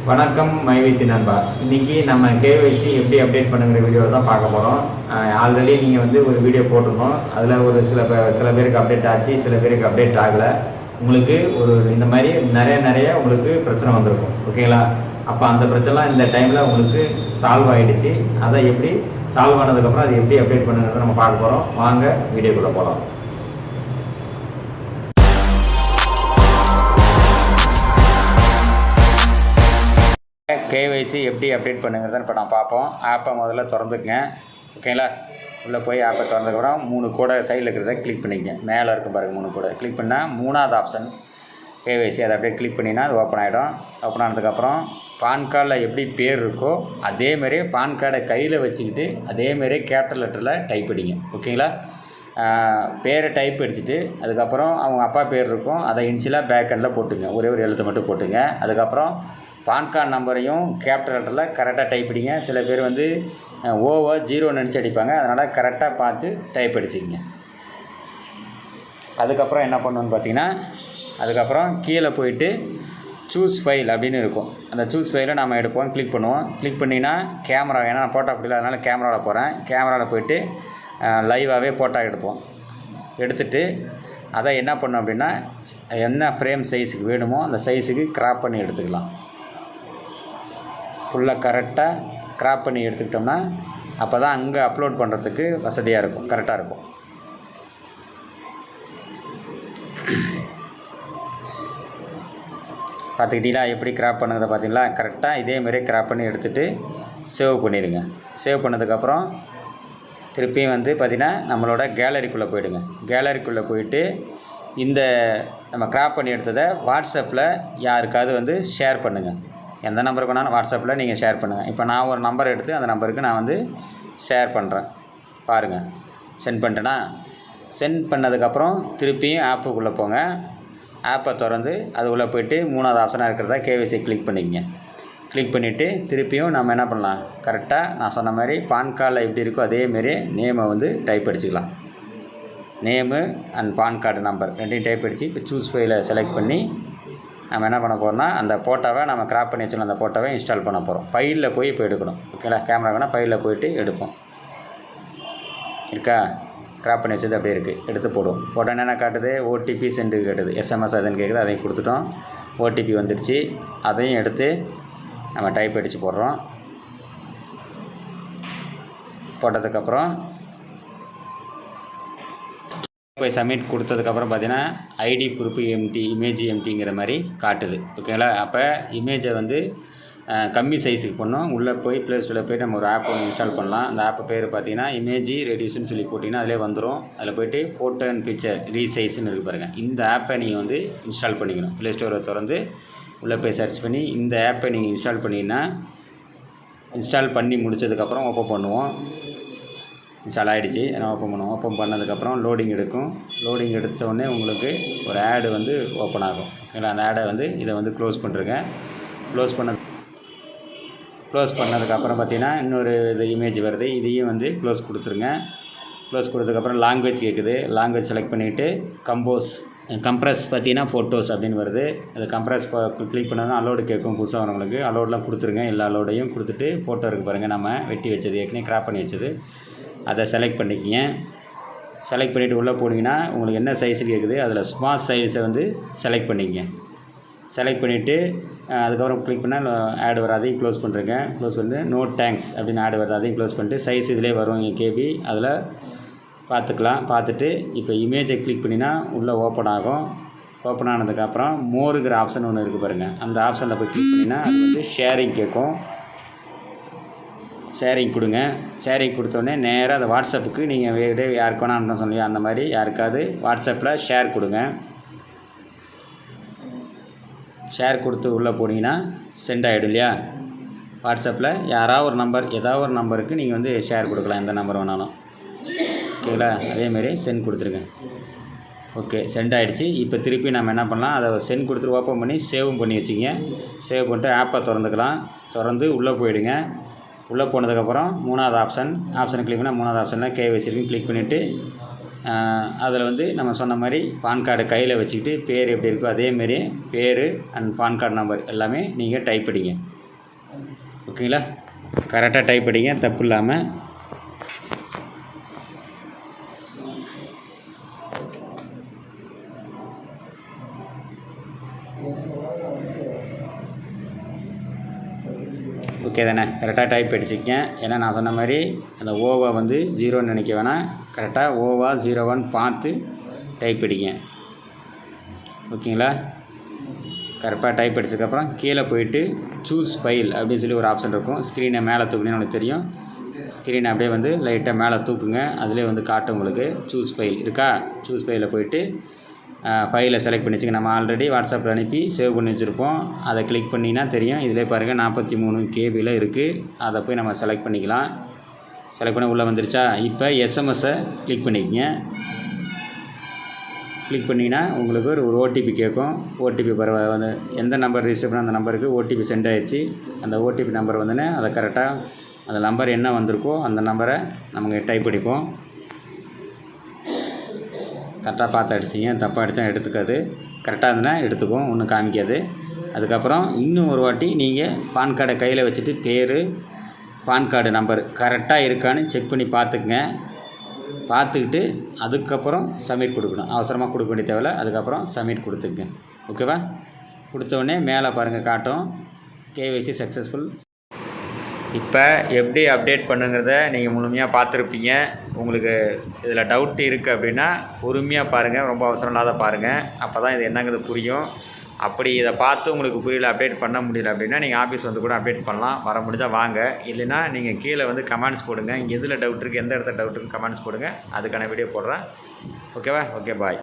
வணக்கம் மைவித்தி நண்பா. இன்றைக்கி நம்ம கேஒய்சி எப்படி அப்டேட் பண்ணுங்கிற வீடியோ தான் பார்க்க போகிறோம். ஆல்ரெடி நீங்கள் வந்து ஒரு வீடியோ போட்டிருந்தோம். அதில் ஒரு சில பேருக்கு அப்டேட் ஆச்சு, சில பேருக்கு அப்டேட் ஆகலை. உங்களுக்கு இந்த மாதிரி நிறைய உங்களுக்கு பிரச்சனை வந்திருக்கும். ஓகேங்களா? அப்போ அந்த பிரச்சனைலாம் இந்த டைமில் உங்களுக்கு சால்வ் ஆகிடுச்சு. அதை எப்படி சால்வ் ஆனதுக்கப்புறம் அது எப்படி அப்டேட் பண்ணுங்கிறத நம்ம பார்க்க போகிறோம். வாங்க வீடியோக்குள்ளே போகலாம். கேஒய்சி எப்படி அப்டேட் பண்ணுங்கிறத இப்போ நான் பார்ப்போம். ஆப்பை முதல்ல திறந்துக்குங்க. ஓகேங்களா? உள்ளே போய் ஆப்பை திறந்ததுக்கப்புறம் 3 கோடை சைடில் இருக்கிறத கிளிக் பண்ணிக்கங்க. மேலே இருக்கும் பாருங்கள் 3 கோடை கிளிக் பண்ணால் 3வது ஆப்ஷன் கேஒய்சி. அதை அப்படியே கிளிக் பண்ணினா அது ஓப்பன் ஆகிடும். ஓப்பன் ஆனதுக்கப்புறம் பான் கார்டில் எப்படி பேர் இருக்கோ அதேமாரி பான் கார்டை கையில் வச்சுக்கிட்டு அதேமாரி கேபிட்டல் லெட்டரில் டைப் அடிங்க. ஓகேங்களா? பேரை டைப் அடிச்சுட்டு அதுக்கப்புறம் அவங்க அப்பா பேர் இருக்கும், அதை இனிஷியலாக பேக் ஹேண்டில் போட்டுங்க. ஒரே ஒரு எழுத்து மட்டும் போட்டுங்க. அதுக்கப்புறம் பான் கார்டு நம்பரையும் கேபிட்டல் லெட்டரில் கரெக்டாக டைப் அடிங்க. சில பேர் வந்து ஓவா 0 நினச்சி அடிப்பாங்க. அதனால் கரெக்டாக பார்த்து டைப் அடிச்சிக்கங்க. அதுக்கப்புறம் என்ன பண்ணணுன்னு பார்த்தீங்கன்னா, அதுக்கப்புறம் கீழே போயிட்டு சூஸ் ஃபைல் அப்படின்னு இருக்கும். அந்த சூஸ் ஃபைலை நம்ம எடுப்போம், கிளிக் பண்ணுவோம். கிளிக் பண்ணிங்கன்னா கேமரா, ஏன்னா நான் ஃபோட்டோ அப்படி இல்லை, அதனால் கேமராவில் போகிறேன். கேமராவில் போயிட்டு லைவாகவே ஃபோட்டோ எடுப்போம். எடுத்துகிட்டு அதை என்ன பண்ணோம் அப்படின்னா, என்ன ஃப்ரேம் சைஸுக்கு வேணுமோ அந்த சைஸுக்கு கிராப் பண்ணி எடுத்துக்கலாம். ஃபுல்லாக கரெக்டாக கிராப் பண்ணி எடுத்துக்கிட்டோம்னா அப்போ தான் அங்கே அப்லோட் பண்ணுறதுக்கு வசதியாக இருக்கும், கரெக்டாக இருக்கும். பார்த்துக்கிட்டீங்களா எப்படி கிராப் பண்ணுறதை பார்த்தீங்களா? கரெக்டாக இதேமாரி கிராப் பண்ணி எடுத்துகிட்டு சேவ் பண்ணிடுங்க. சேவ் பண்ணதுக்கப்புறம் திருப்பியும் வந்து பார்த்திங்கன்னா நம்மளோட கேலரிக்குள்ளே போயிடுங்க. கேலரிக்குள்ளே போயிட்டு இந்த நம்ம கிராப் பண்ணி எடுத்ததை வாட்ஸ்அப்பில் யாருக்காவது வந்து ஷேர் பண்ணுங்கள். எந்த நம்பருக்கு வேணாலும் வாட்ஸ்அப்பில் நீங்கள் ஷேர் பண்ணுங்கள். இப்போ நான் ஒரு நம்பர் எடுத்து அந்த நம்பருக்கு நான் வந்து ஷேர் பண்ணுறேன். பாருங்கள், சென்ட் பண்ணிட்டேன்னா சென்ட் பண்ணதுக்கப்புறம் திருப்பியும் ஆப்புக்குள்ளே போங்க. ஆப்பை திறந்து அது உள்ளே போய்ட்டு 3வது ஆப்ஷனாக இருக்கிறதா கேஒய்சி கிளிக் பண்ணிக்கங்க. கிளிக் பண்ணிவிட்டு திருப்பியும் நம்ம என்ன பண்ணலாம், கரெக்டாக நான் சொன்ன மாதிரி பான் கார்டில் எப்படி இருக்கோ அதேமாரி நேமை வந்து டைப் அடிச்சுக்கலாம். Name and PAN card number ரெண்டையும் டைப் அடித்து இப்போ சூஸ் ஃபைலை செலக்ட் பண்ணி நம்ம என்ன பண்ண போகிறோம்னா அந்த ஃபோட்டோவை நம்ம கிராப் பண்ணி வச்சுக்கணும். அந்த ஃபோட்டோவை இன்ஸ்டால் பண்ண போகிறோம். ஃபைலில் போய் இப்போ எடுக்கணும். ஓகேங்களா? கேமரா வேணால் ஃபைலில் போய்ட்டு எடுப்போம். இருக்கா? கிராப் பண்ணி வச்சது அப்படியே இருக்குது. எடுத்து போடுவோம். போட்டோ என்ன காட்டுது? OTP cent கேட்டுது. எஸ்எம்எஸ் அதுன்னு கேட்குது. அதையும் கொடுத்துட்டோம். ஓடிபி வந்துடுச்சு. அதையும் எடுத்து நம்ம டைப் அடித்து போடுறோம். போட்டதுக்கப்புறம் போய் சப்மிட் கொடுத்ததுக்கப்புறம் பார்த்தீங்கன்னா ஐடி ப்ரூஃப் எம்டி, இமேஜ் எம்டிங்கிற மாதிரி காட்டுது. ஓகேங்களா? அப்போ இமேஜை வந்து கம்மி சைஸுக்கு பண்ணோம். உள்ளே போய் ப்ளே ஸ்டோரில் போய்ட்டு நம்ம ஒரு ஆப் ஒன்று இன்ஸ்டால் பண்ணலாம். அந்த ஆப் பேர் பார்த்தீங்கன்னா இமேஜி ரெடியூஸ்னு சொல்லி போட்டிங்கன்னா அதிலே வந்துடும். அதில் போய்ட்டு ஃபோட்டோ அண்ட் பிக்சர் ரீசைஸ்ன்னு இருக்கு பாருங்கள். இந்த ஆப்பை நீங்கள் வந்து இன்ஸ்டால் பண்ணிக்கணும். ப்ளே ஸ்டோரை திறந்து உள்ளே போய் சர்ச் பண்ணி இந்த ஆப்பை நீங்கள் இன்ஸ்டால் பண்ணிங்கன்னா இன்ஸ்டால் பண்ணி முடித்ததுக்கப்புறம் ஓப்பன் பண்ணுவோம். இன்ஸ்டால் ஆகிடுச்சு. நான் ஓப்பன் பண்ணுவோம். ஓப்பன் பண்ணதுக்கப்புறம் லோடிங் எடுக்கும். லோடிங் எடுத்தோடனே உங்களுக்கு ஒரு ஆடு வந்து ஓப்பன் ஆகும். இல்லை அந்த ஆடை வந்து இதை வந்து க்ளோஸ் பண்ணுறேங்க. க்ளோஸ் பண்ணதுக்கப்புறம் பார்த்தீங்கன்னா இன்னொரு இது இமேஜ் வருது. இதையும் வந்து க்ளோஸ் கொடுத்துருங்க. க்ளோஸ் கொடுத்ததுக்கப்புறம் லாங்குவேஜ் கேட்குது. லாங்குவேஜ் செலக்ட் பண்ணிவிட்டு கம்ப்ரஸ் பார்த்தீங்கன்னா ஃபோட்டோஸ் அப்படின்னு வருது. அது கம்ப்ரஸ் கிளிக் பண்ணால் அலோடு கேட்கும். புதுசாக வரவங்களுக்கு அலோடெலாம் கொடுத்துருங்க. எல்லா அலோடையும் கொடுத்துட்டு ஃபோட்டோ இருக்குது பாருங்கள், நம்ம வெட்டி வச்சது, ஏற்கனவே கிராப் பண்ணி வச்சது, அதை செலக்ட் பண்ணிக்கிங்க. செலக்ட் பண்ணிவிட்டு உள்ளே போனீங்கன்னா உங்களுக்கு என்ன சைஸு கேட்குது அதில் ஸ்மால் சைஸை வந்து செலக்ட் பண்ணிக்கங்க. செலக்ட் பண்ணிவிட்டு அதுக்கப்புறம் கிளிக் பண்ணால் ஆட் வரும். அதையும் க்ளோஸ் பண்ணுறேங்க. க்ளோஸ் பண்ணி நோ தேங்க்ஸ் அப்படின்னு ஆட் வருது. அதையும் க்ளோஸ் பண்ணிட்டு சைஸ் இதிலே வரும் கேபி, அதில் பார்த்துக்கலாம். பார்த்துட்டு இப்போ இமேஜை கிளிக் பண்ணினா உள்ளே ஓப்பன் ஆகும். ஓப்பன் ஆனதுக்கப்புறம் மோருங்கிற ஆப்ஷன் ஒன்று இருக்குது பாருங்கள். அந்த ஆப்ஷனில் போய் கிளிக் பண்ணினா அது வந்து ஷேரிங் கேட்கும். ஷேரிங் கொடுங்க. ஷேரிங் கொடுத்தோடனே நேராக அதை வாட்ஸ்அப்புக்கு நீங்கள் வேறு யாருக்கு வேணா அனுப்ப சொன்னீங்க அந்த மாதிரி யாருக்காவது வாட்ஸ்அப்பில் ஷேர் கொடுங்க. ஷேர் கொடுத்து உள்ளே போனீங்கன்னா சென்ட் ஆகிடும் இல்லையா? வாட்ஸ்அப்பில் யாராவது ஒரு நம்பர், ஏதாவது ஒரு நம்பருக்கு நீங்கள் வந்து ஷேர் கொடுக்கலாம், எந்த நம்பர் வேணாலும். ஓகேங்களா? அதேமாரி சென்ட் கொடுத்துருங்க. ஓகே, சென்ட் ஆகிடுச்சு. இப்போ திருப்பி நம்ம என்ன பண்ணலாம், அதை சென்ட் கொடுத்துட்டு ஓப்பன் பண்ணி சேவும் பண்ணி வச்சுங்க. சேவ் பண்ணிட்டு ஆப்பை திறந்துக்கலாம். திறந்து உள்ளே போயிடுங்க. உள்ளே போனதுக்கப்புறம் 3வது ஆப்ஷனை கிளிக் பண்ணால் 3வது ஆப்ஷனில் கேஒய்சி கிளிக் பண்ணிவிட்டு அதில் வந்து நம்ம சொன்ன மாதிரி பான் கார்டு கையில் வச்சுக்கிட்டு பேர் எப்படி இருக்கோ அதேமாரி பேர் அண்ட் பான் கார்டு நம்பர் எல்லாமே நீங்கள் டைப் அடிங்க. ஓகேங்களா? கரெக்டாக டைப் அடிங்க, தப்பு இல்லாமல். ஓகே தானே? கரெக்டாக டைப் அடிச்சுக்கங்க. ஏன்னா நான் சொன்ன மாதிரி அந்த ஓவா வந்து 0ன்னு நினைக்க வேணாம். கரெக்டாக ஓவா 01 பார்த்து டைப் அடிங்க. ஓகேங்களா? கரெக்டாக டைப் அடிச்சதுக்கப்புறம் கீழே போயிட்டு சூஸ் ஃபைல் அப்படின்னு சொல்லி ஒரு ஆப்ஷன் இருக்கும். ஸ்க்ரீனை மேலே தூக்குனீங்கன்னு உங்களுக்கு தெரியும். ஸ்க்ரீனை அப்படியே வந்து லைட்டாக மேலே தூக்குங்க. அதிலே வந்து காட்டும் உங்களுக்கு சூஸ் ஃபைல் இருக்கா. சூஸ் ஃபைலில் போயிட்டு ஃபைலை செலக்ட் பண்ணி வச்சுங்க. நம்ம ஆல்ரெடி வாட்ஸ்அப்பில் அனுப்பி சேவ் பண்ணி வச்சுருப்போம். அதை கிளிக் பண்ணிங்கன்னா தெரியும். இதிலே பாருங்கள் 43 KB இருக்குது. அதை போய் நம்ம செலக்ட் பண்ணிக்கலாம். செலக்ட் பண்ண உள்ளே வந்துருச்சா? இப்போ எஸ்எம்எஸ்ஸை கிளிக் பண்ணிக்கங்க. கிளிக் பண்ணிங்கன்னா உங்களுக்கு ஒரு ஓடிபி கேட்கும். ஓடிபி வந்து எந்த நம்பர் ரிஜிஸ்டர் பண்ண அந்த நம்பருக்கு ஓடிபி சென்ட் ஆயிடுச்சு. அந்த ஓடிபி நம்பர் வந்துன்னு அதை கரெக்டாக அந்த நம்பர் என்ன வந்திருக்கோ அந்த நம்பரை நமக்கு டைப் அடிப்போம். கரெக்டாக பார்த்து அடிச்சிங்க. தப்பாக அடித்தா எடுத்துக்காது. கரெக்டாக இருந்ததுன்னா எடுத்துக்கும், ஒன்றும் காமிக்காது. அதுக்கப்புறம் இன்னும் ஒரு வாட்டி நீங்கள் பான் கார்டை கையில் வச்சுட்டு பேர் பான் கார்டு நம்பர் கரெக்டாக இருக்கான்னு செக் பண்ணி பார்த்துக்குங்க. பார்த்துக்கிட்டு அதுக்கப்புறம் சப்மிட் கொடுக்கணும். அவசரமாக கொடுக்க வேண்டிய தேவையில்ல. அதுக்கப்புறம் சப்மிட் கொடுத்துக்குங்க. ஓகேவா? கொடுத்தோடனே மேலே பாருங்கள் காட்டும் KYC சக்ஸஸ்ஃபுல். இப்போ எப்படி அப்டேட் பண்ணுங்கிறத நீங்கள் முழுமையாக பார்த்துருப்பீங்க. உங்களுக்கு இதில் டவுட் இருக்குது அப்படின்னா பொறுமையாக பாருங்கள், ரொம்ப அவசரம் இல்லாத பாருங்கள். அப்போ தான் இது என்னங்கிறது புரியும். அப்படி இதை பார்த்து உங்களுக்கு புரியல, அப்டேட் பண்ண முடியல அப்படின்னா நீங்கள் ஆஃபீஸ் வந்து கூட அப்டேட் பண்ணலாம். வர முடிஞ்சால் வாங்க. இல்லைன்னா நீங்கள் கீழே வந்து கமெண்ட்ஸ் போடுங்க. இங்கே எதில் டவுட் இருக்குது, எந்த இடத்துல டவுட் இருக்குது கமெண்ட்ஸ் போடுங்க. அதுக்கான வீடியோ போடுறேன். ஓகேவா? ஓகே, பாய்.